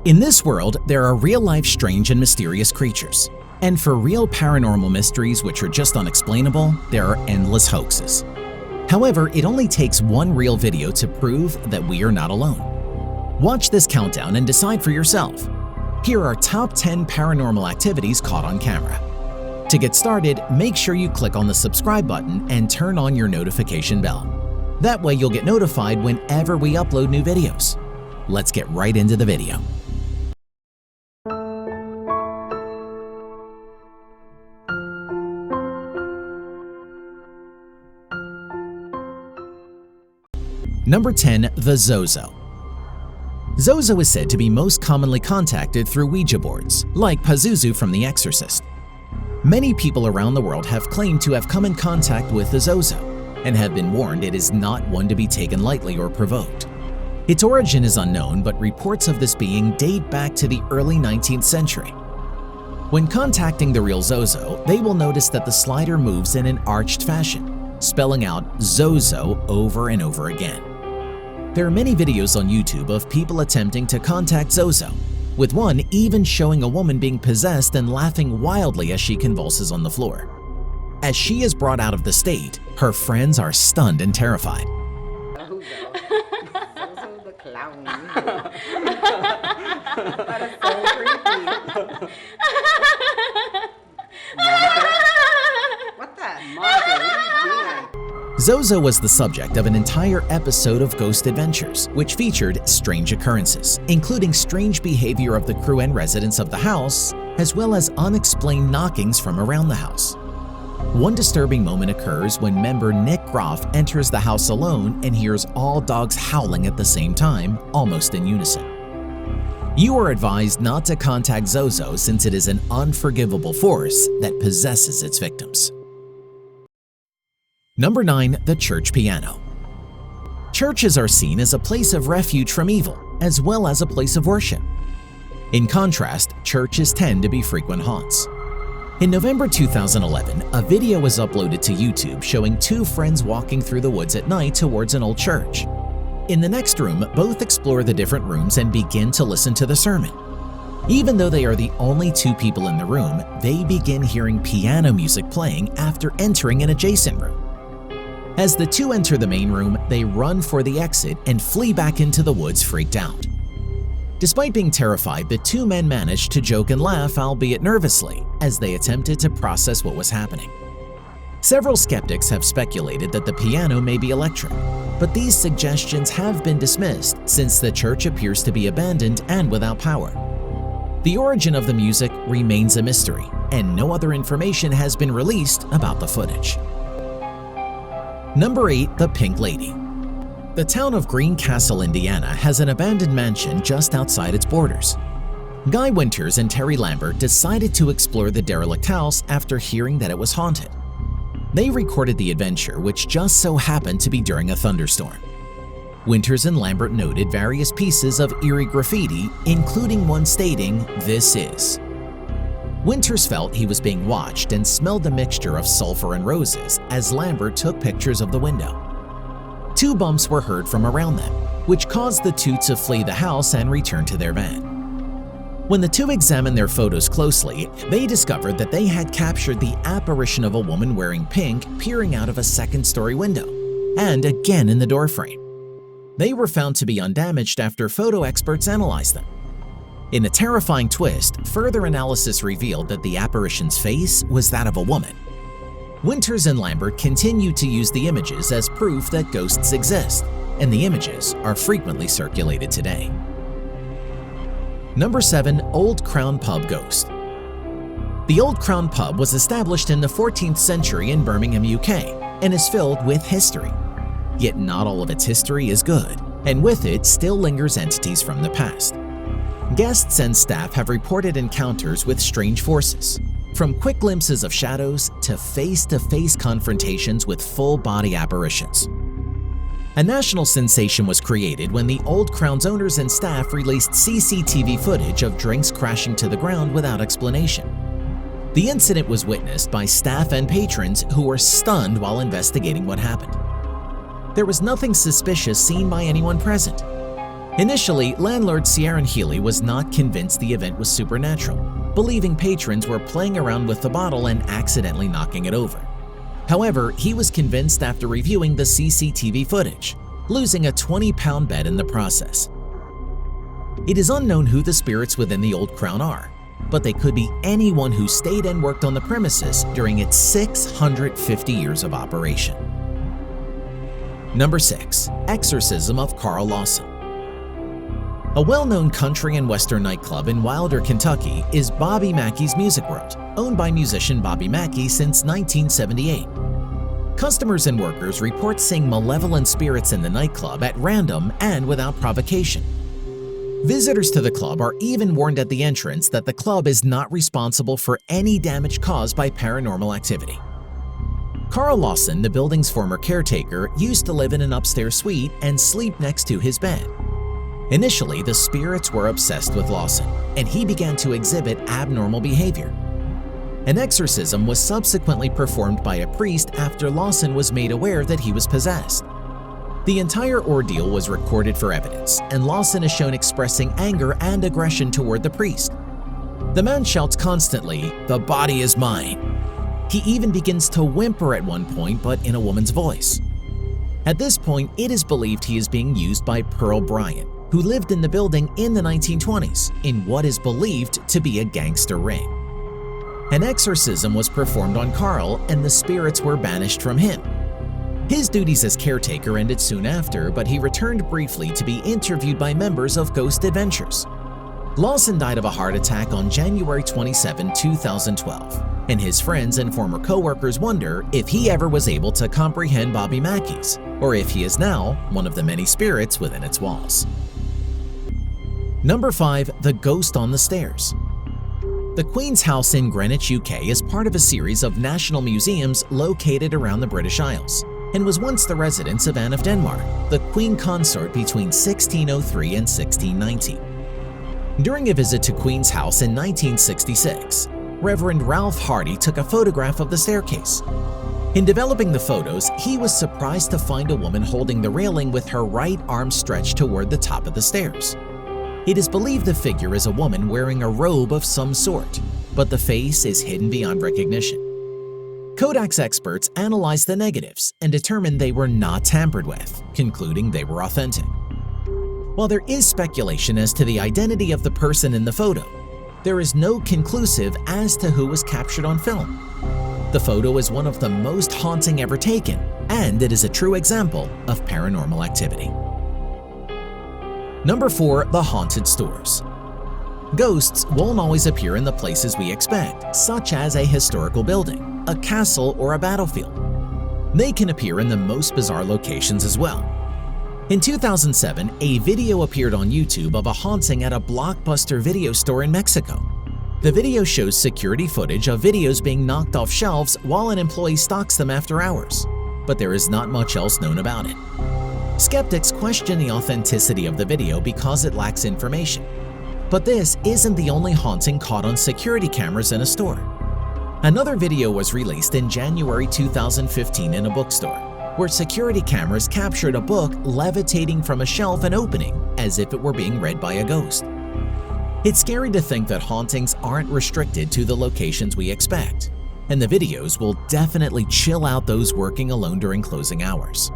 In this world, there are real-life strange and mysterious creatures. And for real paranormal mysteries which are just unexplainable, there are endless hoaxes. However, it only takes one real video to prove that we are not alone. Watch this countdown and decide for yourself. Here are top 10 paranormal activities caught on camera. To get started, make sure you click on the subscribe button and turn on your notification bell. That way you'll get notified whenever we upload new videos. Let's get right into the video. Number 10. The Zozo. Zozo is said to be most commonly contacted through Ouija boards, like Pazuzu from The Exorcist. Many people around the world have claimed to have come in contact with the Zozo, and have been warned it is not one to be taken lightly or provoked. Its origin is unknown, but reports of this being date back to the early 19th century. When contacting the real Zozo, they will notice that the slider moves in an arched fashion, spelling out Zozo over and over again. There are many videos on YouTube of people attempting to contact Zozo, with one even showing a woman being possessed and laughing wildly as she convulses on the floor. As she is brought out of the state, her friends are stunned and terrified. Zozo the clown. That is so creepy. What the? Martha, what are you doing? Zozo was the subject of an entire episode of Ghost Adventures, which featured strange occurrences, including strange behavior of the crew and residents of the house, as well as unexplained knockings from around the house. One disturbing moment occurs when member Nick Groff enters the house alone and hears all dogs howling at the same time, almost in unison. You are advised not to contact Zozo since it is an unforgivable force that possesses its victims. Number 9. The Church Piano. Churches are seen as a place of refuge from evil, as well as a place of worship. In contrast, churches tend to be frequent haunts. In November 2011, a video was uploaded to YouTube showing two friends walking through the woods at night towards an old church. In the next room, both explore the different rooms and begin to listen to the sermon. Even though they are the only two people in the room, they begin hearing piano music playing after entering an adjacent room. As the two enter the main room, they run for the exit and flee back into the woods freaked out. Despite being terrified, the two men managed to joke and laugh, albeit nervously, as they attempted to process what was happening. Several skeptics have speculated that the piano may be electric, but these suggestions have been dismissed since the church appears to be abandoned and without power. The origin of the music remains a mystery, and no other information has been released about the footage. Number 8. The Pink Lady. The town of Greencastle, Indiana has an abandoned mansion just outside its borders. Guy Winters and Terry Lambert decided to explore the derelict house after hearing that it was haunted. They recorded the adventure, which just so happened to be during a thunderstorm. Winters and Lambert noted various pieces of eerie graffiti, including one stating, "This is." Winters felt he was being watched and smelled a mixture of sulfur and roses as Lambert took pictures of the window. Two bumps were heard from around them, which caused the two to flee the house and return to their van. When the two examined their photos closely, they discovered that they had captured the apparition of a woman wearing pink peering out of a second-story window, and again in the doorframe. They were found to be undamaged after photo experts analyzed them. In a terrifying twist, further analysis revealed that the apparition's face was that of a woman. Winters and Lambert continued to use the images as proof that ghosts exist, and the images are frequently circulated today. Number 7. Old Crown Pub Ghost. The Old Crown Pub was established in the 14th century in Birmingham, UK, and is filled with history. Yet not all of its history is good, and with it still lingers entities from the past. Guests and staff have reported encounters with strange forces, from quick glimpses of shadows to face-to-face confrontations with full-body apparitions. A national sensation was created when the Old Crown's owners and staff released CCTV footage of drinks crashing to the ground without explanation. The incident was witnessed by staff and patrons who were stunned while investigating what happened. There was nothing suspicious seen by anyone present. Initially, landlord Ciaran Healy was not convinced the event was supernatural, believing patrons were playing around with the bottle and accidentally knocking it over. However, he was convinced after reviewing the CCTV footage, losing a 20-pound bet in the process. It is unknown who the spirits within the Old Crown are, but they could be anyone who stayed and worked on the premises during its 650 years of operation. Number 6. Exorcism of Carl Lawson. A well-known country and western nightclub in Wilder, Kentucky is Bobby Mackey's Music World, owned by musician Bobby Mackey since 1978. Customers and workers report seeing malevolent spirits in the nightclub at random and without provocation. Visitors to the club are even warned at the entrance that the club is not responsible for any damage caused by paranormal activity. Carl Lawson, the building's former caretaker, used to live in an upstairs suite and sleep next to his bed. Initially, the spirits were obsessed with Lawson, and he began to exhibit abnormal behavior. An exorcism was subsequently performed by a priest after Lawson was made aware that he was possessed. The entire ordeal was recorded for evidence, and Lawson is shown expressing anger and aggression toward the priest. The man shouts constantly, "The body is mine." He even begins to whimper at one point, but in a woman's voice. At this point, it is believed he is being used by Pearl Bryant, who lived in the building in the 1920s in what is believed to be a gangster ring. An exorcism was performed on Carl, and the spirits were banished from him. His duties as caretaker ended soon after, but he returned briefly to be interviewed by members of Ghost Adventures. Lawson died of a heart attack on January 27, 2012, and his friends and former co-workers wonder if he ever was able to comprehend Bobby Mackey's, or if he is now one of the many spirits within its walls. Number 5. The Ghost on the Stairs. The Queen's House in Greenwich, UK is part of a series of national museums located around the British Isles, and was once the residence of Anne of Denmark, the Queen Consort between 1603 and 1619. During a visit to Queen's House in 1966, Reverend Ralph Hardy took a photograph of the staircase. In developing the photos, he was surprised to find a woman holding the railing with her right arm stretched toward the top of the stairs. It is believed the figure is a woman wearing a robe of some sort, but the face is hidden beyond recognition. Kodak's experts analyzed the negatives and determined they were not tampered with, concluding they were authentic. While there is speculation as to the identity of the person in the photo, there is no conclusive as to who was captured on film. The photo is one of the most haunting ever taken, and it is a true example of paranormal activity. Number 4. The Haunted Stores. Ghosts won't always appear in the places we expect, such as a historical building, a castle, or a battlefield. They can appear in the most bizarre locations as well. In 2007, a video appeared on YouTube of a haunting at a Blockbuster video store in Mexico. The video shows security footage of videos being knocked off shelves while an employee stocks them after hours, but there is not much else known about it. Skeptics question the authenticity of the video because it lacks information. But this isn't the only haunting caught on security cameras in a store. Another video was released in January 2015 in a bookstore, where security cameras captured a book levitating from a shelf and opening as if it were being read by a ghost. It's scary to think that hauntings aren't restricted to the locations we expect, and the videos will definitely chill out those working alone during closing hours.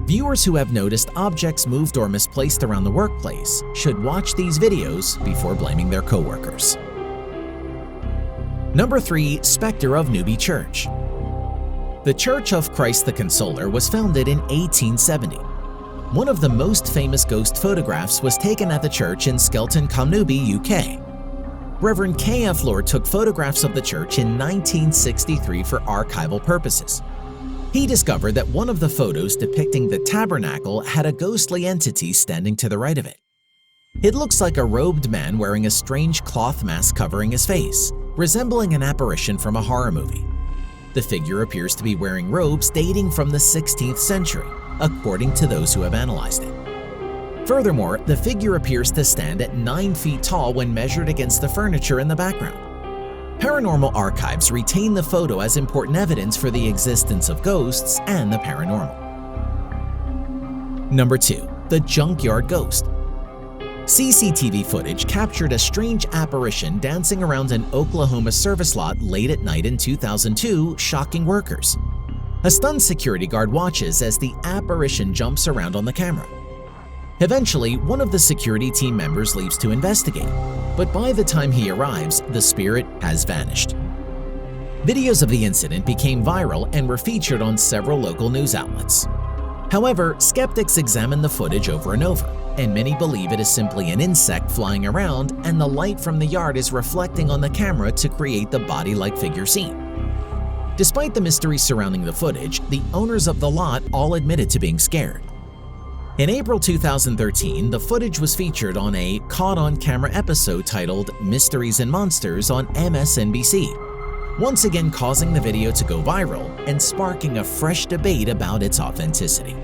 Viewers who have noticed objects moved or misplaced around the workplace should watch these videos before blaming their coworkers. Number 3. Spectre of Newby Church. The Church of Christ the Consoler was founded in 1870. One of the most famous ghost photographs was taken at the church in Skelton-cum-Newby, UK. Reverend K.F. Lord took photographs of the church in 1963 for archival purposes. He discovered that one of the photos depicting the tabernacle had a ghostly entity standing to the right of it. It looks like a robed man wearing a strange cloth mask covering his face, resembling an apparition from a horror movie. The figure appears to be wearing robes dating from the 16th century, according to those who have analyzed it. Furthermore, the figure appears to stand at 9 feet tall when measured against the furniture in the background. Paranormal archives retain the photo as important evidence for the existence of ghosts and the paranormal. Number 2. The Junkyard Ghost. CCTV footage captured a strange apparition dancing around an Oklahoma service lot late at night in 2002, shocking workers. A stunned security guard watches as the apparition jumps around on the camera. Eventually, one of the security team members leaves to investigate, but by the time he arrives, the spirit has vanished. Videos of the incident became viral and were featured on several local news outlets. However, skeptics examine the footage over and over, and many believe it is simply an insect flying around and the light from the yard is reflecting on the camera to create the body-like figure seen. Despite the mystery surrounding the footage, the owners of the lot all admitted to being scared. In April 2013, the footage was featured on a caught-on-camera episode titled Mysteries and Monsters on MSNBC, once again causing the video to go viral and sparking a fresh debate about its authenticity.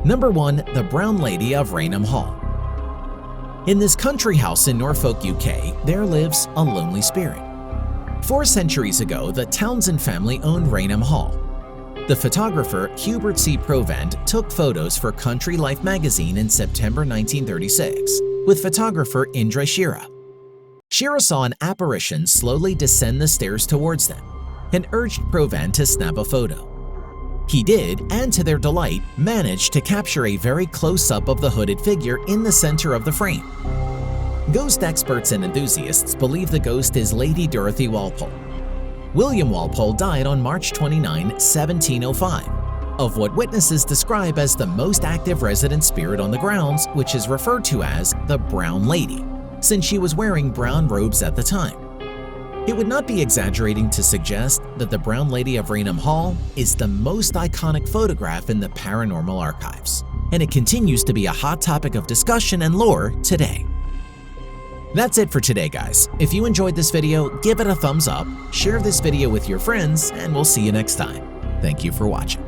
Number 1. The Brown Lady of Rainham Hall. In this country house in Norfolk, UK, there lives a lonely spirit. 4 centuries ago, the Townsend family owned Rainham Hall. The photographer Hubert C. Provand took photos for Country Life magazine in September 1936 with photographer Indra Shira. Shira saw an apparition slowly descend the stairs towards them and urged Provand to snap a photo. He did, and to their delight, managed to capture a very close-up of the hooded figure in the center of the frame. Ghost experts and enthusiasts believe the ghost is Lady Dorothy Walpole. William Walpole died on March 29, 1705, of what witnesses describe as the most active resident spirit on the grounds, which is referred to as the Brown Lady, since she was wearing brown robes at the time. It would not be exaggerating to suggest that the Brown Lady of Rainham Hall is the most iconic photograph in the paranormal archives, and it continues to be a hot topic of discussion and lore today. That's it for today, guys. If you enjoyed this video, give it a thumbs up, share this video with your friends, and we'll see you next time. Thank you for watching.